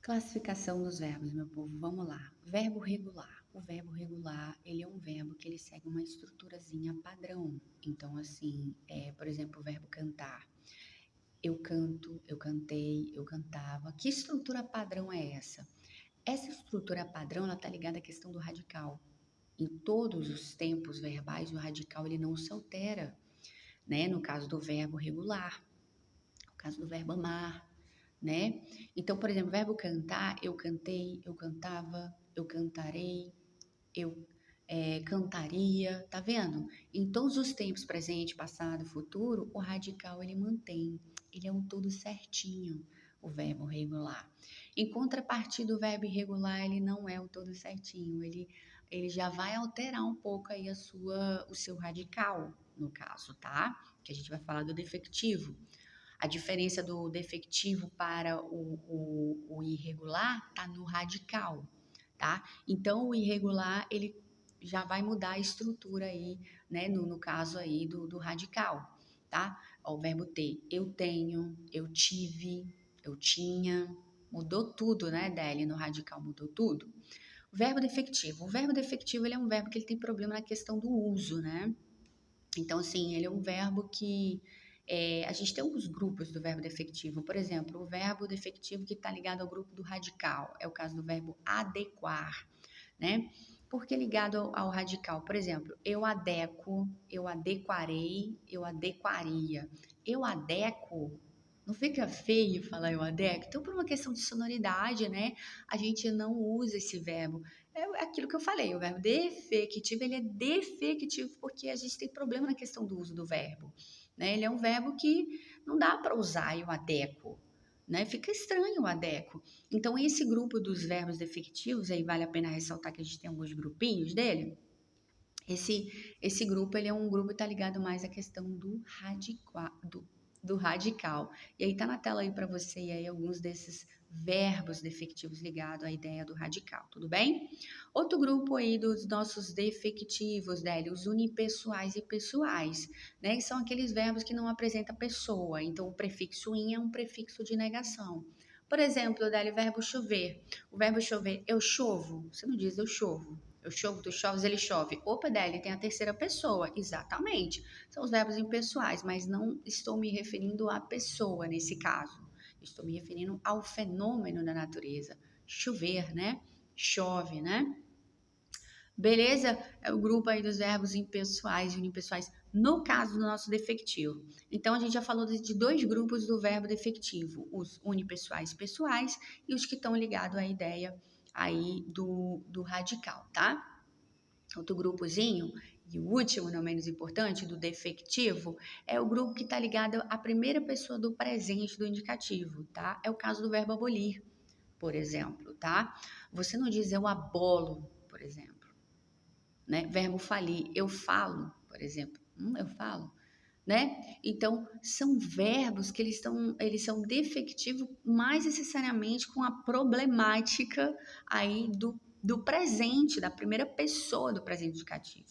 Classificação dos verbos, meu povo, vamos lá. Verbo regular. O verbo regular, ele é um verbo que ele segue uma estruturazinha padrão. Então, assim, por exemplo, o verbo cantar. Eu canto, eu cantei, eu cantava. Que estrutura padrão é essa? Essa estrutura padrão, ela tá ligada à questão do radical. Em todos os tempos verbais, o radical, ele não se altera, né? No caso do verbo regular, no caso do verbo amar, né? Então, por exemplo, verbo cantar, eu cantei, eu cantava, eu cantarei, eu cantaria, tá vendo? Em todos os tempos, presente, passado, futuro, o radical ele mantém, ele é um todo certinho, o verbo regular. Em contrapartida, o verbo irregular, ele não é o todo certinho, ele já vai alterar um pouco aí o seu radical, no caso, tá? Que a gente vai falar do defectivo. A diferença do defectivo para o irregular está no radical, tá? Então, o irregular, ele já vai mudar a estrutura aí, né? No caso aí do radical, tá? Ó, o verbo ter, eu tenho, eu tive, eu tinha, mudou tudo, né, Deli? No radical mudou tudo. O verbo defectivo, ele é um verbo que ele tem problema na questão do uso, né? Então, assim, ele é um verbo que a gente tem alguns grupos do verbo defectivo. Por exemplo, o verbo defectivo que está ligado ao grupo do radical. É o caso do verbo adequar, né? Por que ligado ao radical? Por exemplo, eu adequo, eu adequarei, eu adequaria. Eu adequo. Não fica feio falar eu adequo? Então, por uma questão de sonoridade, né? A gente não usa esse verbo. É aquilo que eu falei, o verbo defectivo, ele é defectivo porque a gente tem problema na questão do uso do verbo, né? Ele é um verbo que não dá para usar eu adequo, né? Fica estranho o adequo. Então, esse grupo dos verbos defectivos, aí vale a pena ressaltar que a gente tem alguns grupinhos dele. Esse grupo, ele é um grupo que está ligado mais à questão do radical. E aí tá na tela aí para você aí alguns desses verbos defectivos ligados à ideia do radical, tudo bem? Outro grupo aí dos nossos defectivos, Délio, os unipessoais e pessoais, né? Que são aqueles verbos que não apresentam pessoa. Então, o prefixo in é um prefixo de negação. Por exemplo, Délio, o verbo chover. O verbo chover, eu chovo. Você não diz eu chovo. Eu chovo, tu choves, ele chove. Opa, Délio, tem a terceira pessoa. Exatamente. São os verbos impessoais, mas não estou me referindo à pessoa nesse caso. Estou me referindo ao fenômeno da natureza. Chover, né? Chove, né? Beleza? É o grupo aí dos verbos impessoais e unipessoais, no caso do nosso defectivo. Então, a gente já falou de dois grupos do verbo defectivo, os unipessoais e pessoais e os que estão ligados à ideia aí do radical, tá? Outro grupozinho, e o último, não menos importante, do defectivo, é o grupo que está ligado à primeira pessoa do presente do indicativo, tá? É o caso do verbo abolir, por exemplo, tá? Você não diz eu abolo, por exemplo, né? Verbo falir, eu falo, por exemplo, eu falo, né? Então, são verbos que eles são defectivos mais necessariamente com a problemática aí do presente, da primeira pessoa do presente indicativo.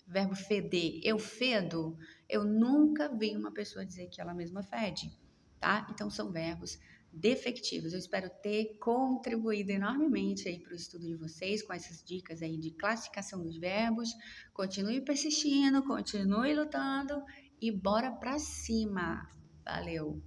Verbo feder, eu fedo, eu nunca vi uma pessoa dizer que ela mesma fede, tá? Então, são verbos defectivos. Eu espero ter contribuído enormemente aí para o estudo de vocês com essas dicas aí de classificação dos verbos. Continue persistindo, continue lutando e bora pra cima. Valeu!